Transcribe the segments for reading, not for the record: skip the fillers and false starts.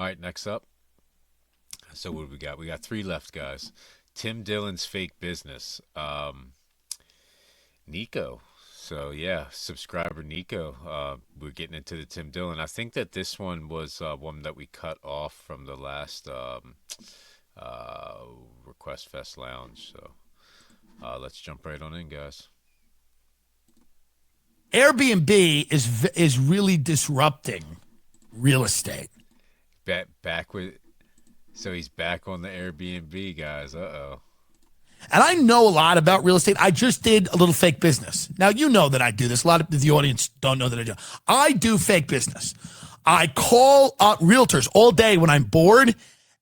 right, next up. So what do we got? We got three left, guys. Tim Dillon's fake business. Nico. So yeah, subscriber Nico. We're getting into the Tim Dillon. I think that this one was one that we cut off from the last uh, Request Fest Lounge. So let's jump right on in, guys. Airbnb is really disrupting real estate. Back with, so he's back on the Airbnb, guys. Uh-oh. And I know a lot about real estate. I just did a little fake business. Now, you know that I do this. A lot of the audience don't know that I do. I do fake business. I call up realtors all day when I'm bored,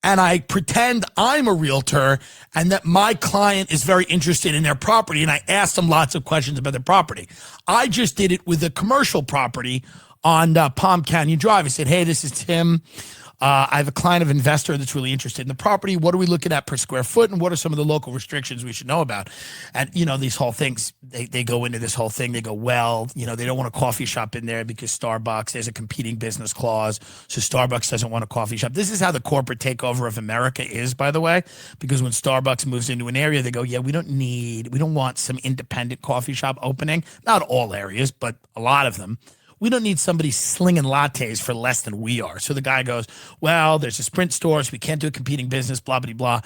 and I pretend I'm a realtor and that my client is very interested in their property, and I ask them lots of questions about their property. I just did it with a commercial property on Palm Canyon Drive. I said, hey, this is Tim. I have a client of investor that's really interested in the property. What are we looking at per square foot? And what are some of the local restrictions we should know about? And, these whole things, they go into this whole thing. They go, well, they don't want a coffee shop in there because Starbucks, there's a competing business clause. So Starbucks doesn't want a coffee shop. This is how the corporate takeover of America is, by the way, because when Starbucks moves into an area, they go, yeah, we don't want some independent coffee shop opening. Not all areas, but a lot of them. We don't need somebody slinging lattes for less than we are. So the guy goes, well, there's a Sprint store, so we can't do a competing business, blah, blah, blah.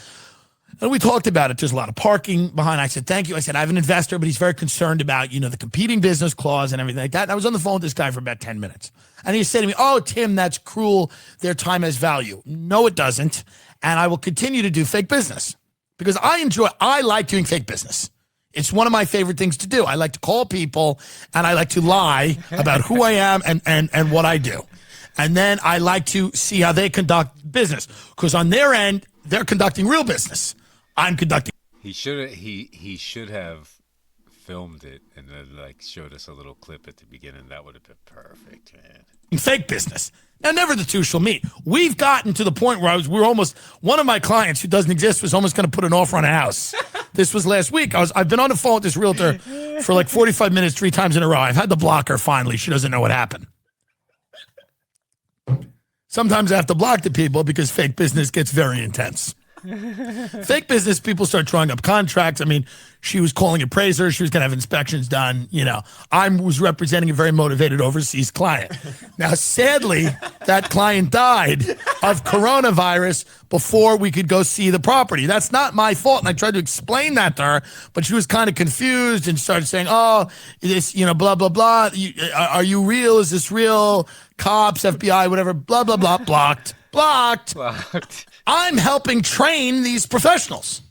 And we talked about it. There's a lot of parking behind. I said, thank you. I said, I have an investor, but he's very concerned about, the competing business clause and everything like that. And I was on the phone with this guy for about 10 minutes. And he said to me, oh, Tim, that's cruel. Their time has value. No, it doesn't. And I will continue to do fake business because I like doing fake business. It's one of my favorite things to do. I like to call people and I like to lie about who I am and what I do. And then I like to see how they conduct business because on their end, they're conducting real business. I'm conducting. He should have filmed it and then showed us a little clip at the beginning. That would have been perfect, man. Fake business. Now, never the two shall meet. We've gotten to the point where we're almost, one of my clients who doesn't exist was almost going to put an offer on a house. This was last week. I've been on the phone with this realtor for 45 minutes, 3 times in a row. I've had to block her finally. She doesn't know what happened. Sometimes I have to block the people because fake business gets very intense. Fake business, people start drawing up contracts. I mean, she was calling appraisers. She was going to have inspections done. I was representing a very motivated overseas client. Now, sadly, that client died of coronavirus before we could go see the property. That's not my fault. And I tried to explain that to her, but she was kind of confused and started saying, oh, this, blah, blah, blah. Are you real? Is this real? Cops, FBI, whatever, blah, blah, blah, blocked. I'm helping train these professionals.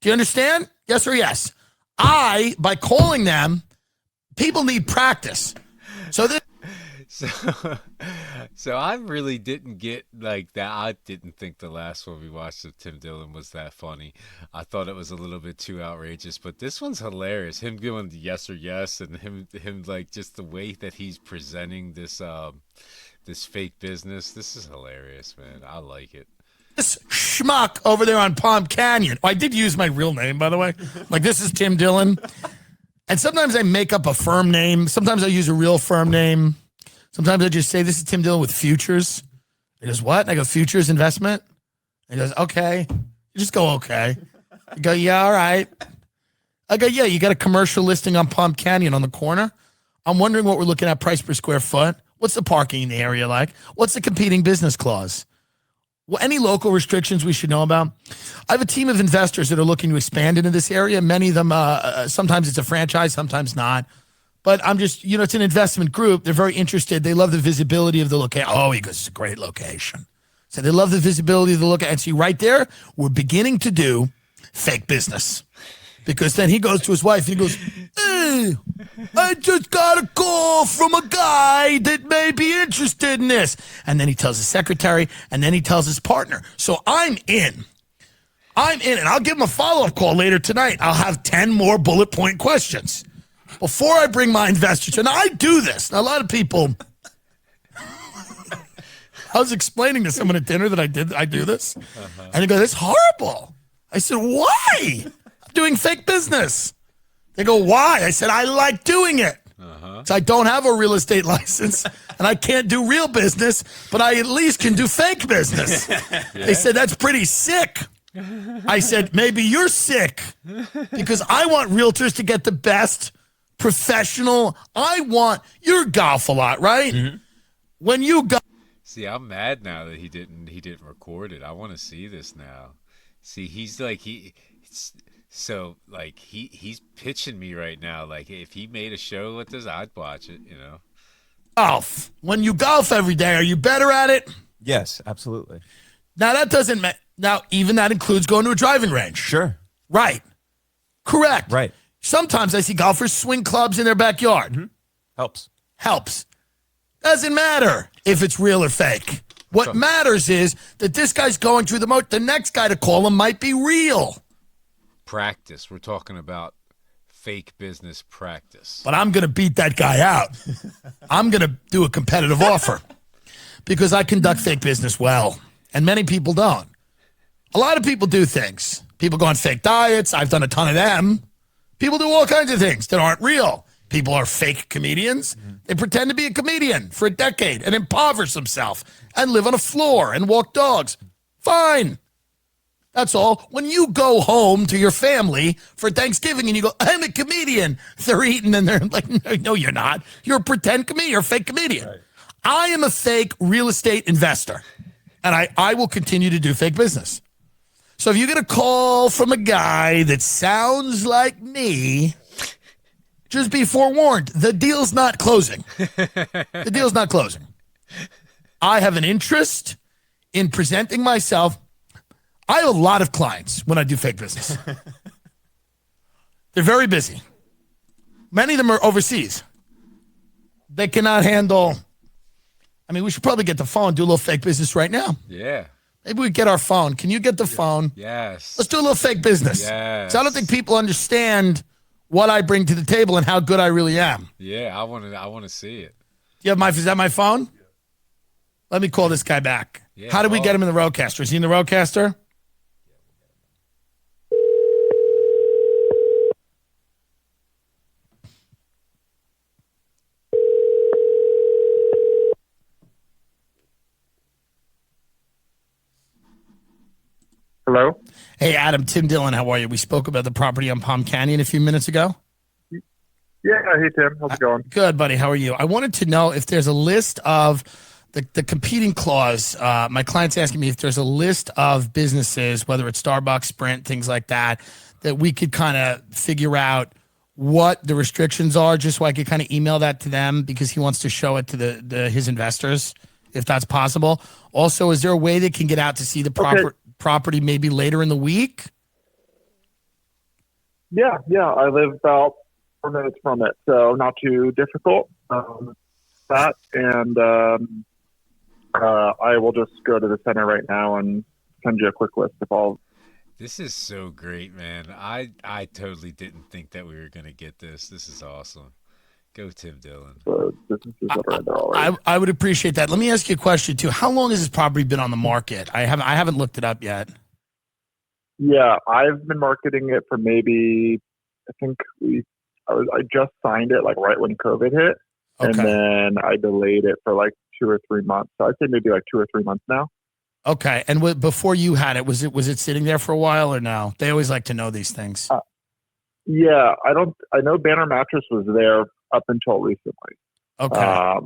Do you understand? Yes or yes? By calling them, people need practice. So I really didn't get that. I didn't think the last one we watched of Tim Dillon was that funny. I thought it was a little bit too outrageous, but this one's hilarious. Him going yes or yes, and him just the way that he's presenting this this fake business. This is hilarious, man. I like it. This schmuck over there on Palm Canyon. I did use my real name, by the way. This is Tim Dillon. And sometimes I make up a firm name. Sometimes I use a real firm name. Sometimes I just say, this is Tim Dillon with Futures. He goes, what? And I go, Futures Investment? And he goes, okay. You just go, okay. I go, yeah, all right. I go, yeah, you got a commercial listing on Palm Canyon on the corner. I'm wondering what we're looking at price per square foot. What's the parking in the area like? What's the competing business clause? Well, any local restrictions we should know about? I have a team of investors that are looking to expand into this area. Many of them, sometimes it's a franchise, sometimes not. But I'm just, it's an investment group. They're very interested. They love the visibility of the location. Oh, he goes, it's a great location. So they love the visibility of the location. And see, right there, we're beginning to do fake business. Because then he goes to his wife, he goes, hey, I just got a call from a guy that may be interested in this. And then he tells his secretary, and then he tells his partner. So I'm in, and I'll give him a follow-up call later tonight. I'll have 10 more bullet point questions before I bring my investors. And I do this. Now, a lot of people, I was explaining to someone at dinner that I do this. And they go, that's horrible. I said, why? Doing fake business. They go, why? I said, I like doing it. So I don't have a real estate license, and I can't do real business, but I at least can do fake business. They said, that's pretty sick. I said, maybe you're sick, because I want realtors to get the best professional. You golf a lot, right? Mm-hmm. When you go. See, I'm mad now that he didn't record it. I want to see this now. See, he's pitching me right now. Like, if he made a show with this, I'd watch it, you know. Golf. When you golf every day, are you better at it? Yes, absolutely. Now, that doesn't now, even that includes going to a driving range. Sure. Right. Correct. Right. Sometimes I see golfers swing clubs in their backyard. Mm-hmm. Helps. Doesn't matter if it's real or fake. What matters is that this guy's going through the next guy to call him might be real. Practice. We're talking about fake business practice. But I'm going to beat that guy out. I'm going to do a competitive offer because I conduct fake business well, and many people don't. A lot of people do things. People go on fake diets. I've done a ton of them. People do all kinds of things that aren't real. People are fake comedians. Mm-hmm. They pretend to be a comedian for a decade and impoverish themselves and live on a floor and walk dogs. Fine. That's all. When you go home to your family for Thanksgiving and you go, I'm a comedian, they're eating and they're like, no, you're not. You're a pretend comedian. You're a fake comedian. Right. I am a fake real estate investor, and I will continue to do fake business. So if you get a call from a guy that sounds like me, just be forewarned, the deal's not closing. The deal's not closing. I have an interest in presenting myself. I have a lot of clients when I do fake business. They're very busy. Many of them are overseas. They cannot handle. I mean, we should probably get the phone, do a little fake business right now. Yeah. Maybe we get our phone. Can you get the phone? Yes. Let's do a little fake business. Yes. So I don't think people understand what I bring to the table and how good I really am. Yeah, I want to see it. Is that my phone? Yeah. Let me call this guy back. Yeah, how did we get him in the Roadcaster? Is he in the Roadcaster? Hello? Hey, Adam, Tim Dillon, how are you? We spoke about the property on Palm Canyon a few minutes ago. Yeah, hey, Tim. How's it going? Good, buddy. How are you? I wanted to know if there's a list of the competing clause. My client's asking me if there's a list of businesses, whether it's Starbucks, Sprint, things like that, that we could kind of figure out what the restrictions are, just so I could kind of email that to them, because he wants to show it to his investors, if that's possible. Also, is there a way they can get out to see the property maybe later in the week? Yeah. I live about 4 minutes from it, so not too difficult. I will just go to the center right now and send you a quick list of all. This is so great, man. I totally didn't think that we were going to get this. This is awesome. Go Tim Dillon. I would appreciate that. Let me ask you a question too. How long has this property been on the market? I haven't looked it up yet. Yeah, I've been marketing it for maybe, I just signed it like right when COVID hit, and then I delayed it for like 2 or 3 months. So I'd say maybe like 2 or 3 months now. Okay, and before you had it, was it sitting there for a while or no? They always like to know these things. Yeah, I know Banner Mattress was there up until recently. Okay. I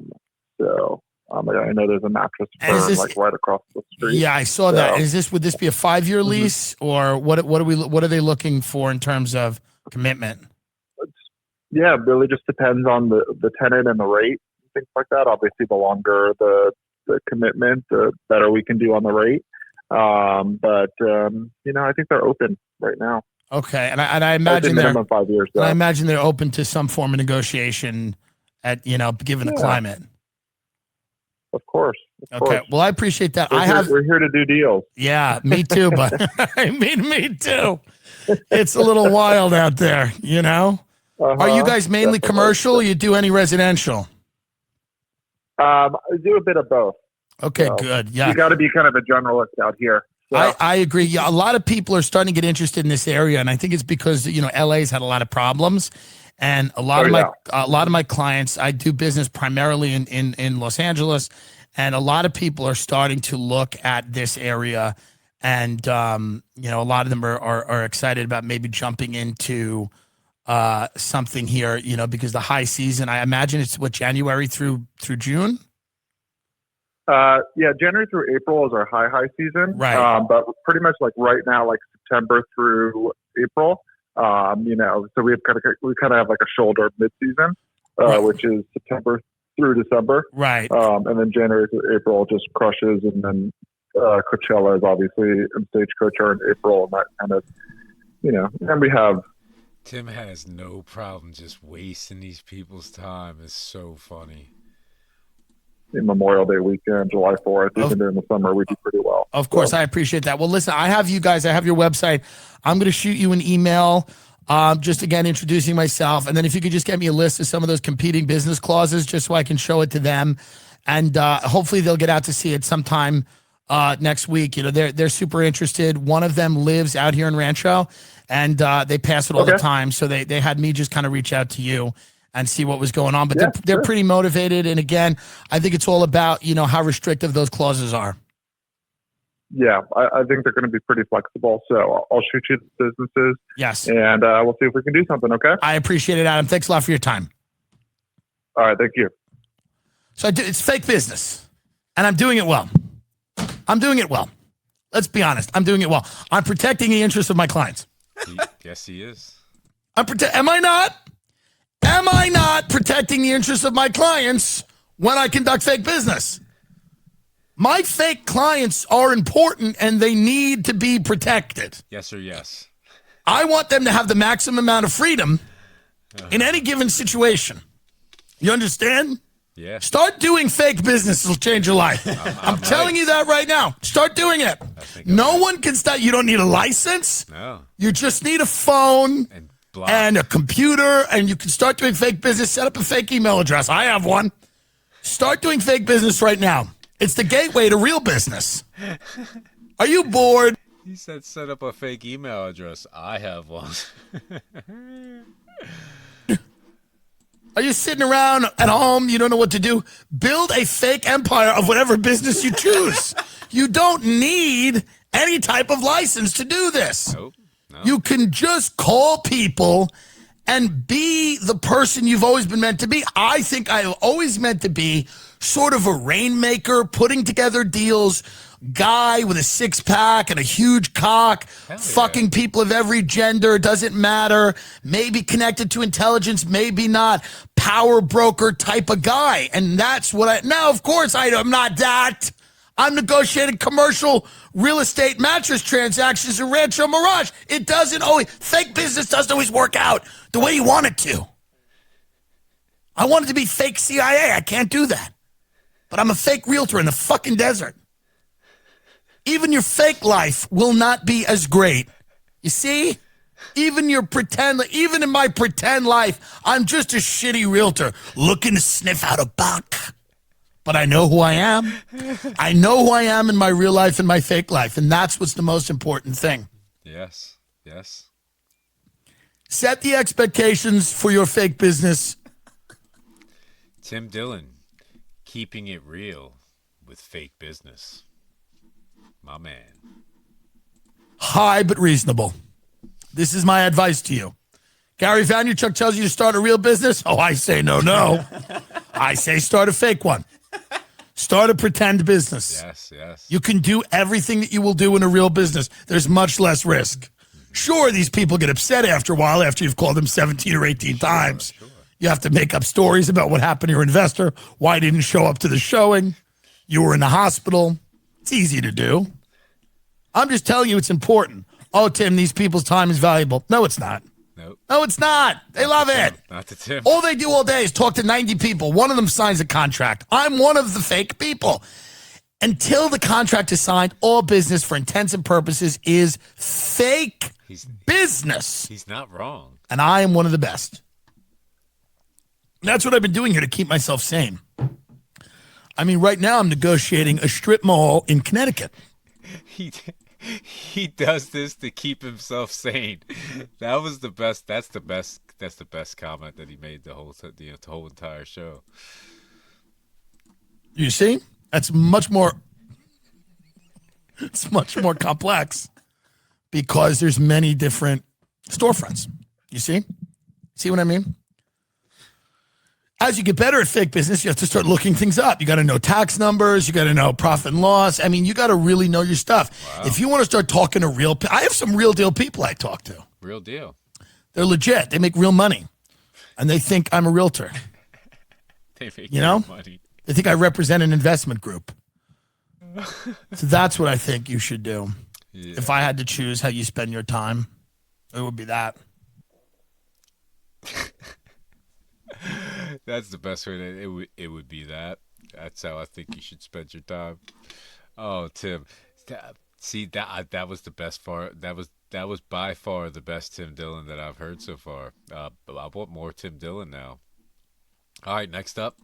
know there's a mattress firm like right across the street. Yeah, I saw that. Would this be a 5-year lease, or what are they looking for in terms of commitment? Yeah, it really just depends on the tenant and the rate, things like that. Obviously, the longer the commitment, the better we can do on the rate. I think they're open right now. Okay, and I imagine they're 5 years. I imagine they're open to some form of negotiation given the climate. Of course. Okay. Well, I appreciate that. We're here to do deals. Yeah, me too. But I mean, me too. It's a little wild out there, you know. Are you guys mainly commercial? Or you do any residential? I do a bit of both. Okay, good. Yeah, you got to be kind of a generalist out here. So. I agree. Yeah, a lot of people are starting to get interested in this area, and I think it's because LA's had a lot of problems, And a lot of my clients, I do business primarily in Los Angeles, and a lot of people are starting to look at this area, and a lot of them are excited about maybe jumping into something here, because the high season, I imagine it's January through June. January through April is our high season. Right. But pretty much like right now, like September through April, so we kind of have like a shoulder mid-season, which is September through December. Right. And then January through April just crushes, and then Coachella is obviously and Stagecoach are in April, and that kind of, and we have. Tim has no problem just wasting these people's time. It's so funny. Memorial Day weekend, July 4th, even during the summer, we do pretty well. Of course, I appreciate that. Well, listen, I have you guys. I have your website. I'm going to shoot you an email, just again introducing myself, and then if you could just get me a list of some of those competing business clauses, just so I can show it to them, and hopefully they'll get out to see it sometime next week. They're super interested. One of them lives out here in Rancho, and they pass it all the time. So they had me just kind of reach out to you and see what was going on. But they're pretty motivated. And again, I think it's all about, how restrictive those clauses are. Yeah, I think they're going to be pretty flexible. So I'll shoot you the businesses. Yes. And we'll see if we can do something, okay? I appreciate it, Adam. Thanks a lot for your time. All right, thank you. So it's fake business, and I'm doing it well. Let's be honest. I'm doing it well. I'm protecting the interests of my clients. Yes, he is. Am I not? Am I not protecting the interests of my clients when I conduct fake business? My fake clients are important, and they need to be protected. Yes or yes. I want them to have the maximum amount of freedom in any given situation. You understand? Yeah. Start doing fake business. It'll change your life. I'm telling you that right now. Start doing it. No one can start. You don't need a license. No. You just need a phone and a computer, and you can start doing fake business. Set up a fake email address. I have one. Start doing fake business right now. It's the gateway to real business. Are you bored? He said set up a fake email address. I have one. Are you sitting around at home? You don't know what to do? Build a fake empire of whatever business you choose. You don't need any type of license to do this. Nope. No. You can just call people and be the person you've always been meant to be. I think I've always meant to be sort of a rainmaker, putting together deals, guy with a six-pack and a huge cock, fucking people of every gender, doesn't matter, maybe connected to intelligence, maybe not, power broker type of guy. And that's what now, of course, I'm not that. I'm negotiating commercial real estate mattress transactions in Rancho Mirage. It doesn't always, fake business doesn't always work out the way you want it to. I want it to be fake CIA. I can't do that. But I'm a fake realtor in the fucking desert. Even your fake life will not be as great. You see? Even in my pretend life, I'm just a shitty realtor looking to sniff out a buck. But I know who I am. I know who I am in my real life and my fake life. And that's what's the most important thing. Yes. Yes. Set the expectations for your fake business. Tim Dillon, keeping it real with fake business. My man. High but reasonable. This is my advice to you. Gary Vaynerchuk tells you to start a real business. Oh, I say no. I say start a fake one. Start a pretend business. Yes. You can do everything that you will do in a real business. There's much less risk. Sure, these people get upset after a while after you've called them 17 or 18 times. Sure. You have to make up stories about what happened to your investor, why he didn't show up to the showing, you were in the hospital. It's easy to do. I'm just telling you it's important. Oh, Tim, these people's time is valuable. No, it's not. Nope. No, it's not. They love it. Not to Tim. All they do all day is talk to 90 people. One of them signs a contract. I'm one of the fake people. Until the contract is signed, all business for intents and purposes is fake business. He's not wrong. And I am one of the best. That's what I've been doing here to keep myself sane. I mean, right now I'm negotiating a strip mall in Connecticut. He does this to keep himself sane. That was the best. That's the best that's the best comment that he made the whole entire show. You see? That's much more it's much more complex because there's many different storefronts. You see? See what I mean? As you get better at fake business, you have to start looking things up. You got to know tax numbers. You got to know profit and loss. I mean, you got to really know your stuff. Wow. If you want to start talking to I have some real deal people I talk to. Real deal. They're legit. They make real money. And they think I'm a realtor. They make real money. They think I represent an investment group. So that's what I think you should do. Yeah. If I had to choose how you spend your time, it would be that. That's the best way it would be that. That's how I think you should spend your time. Oh, Tim, that was the best far. That was by far the best Tim Dillon that I've heard so far. But I want more Tim Dillon now. All right, next up,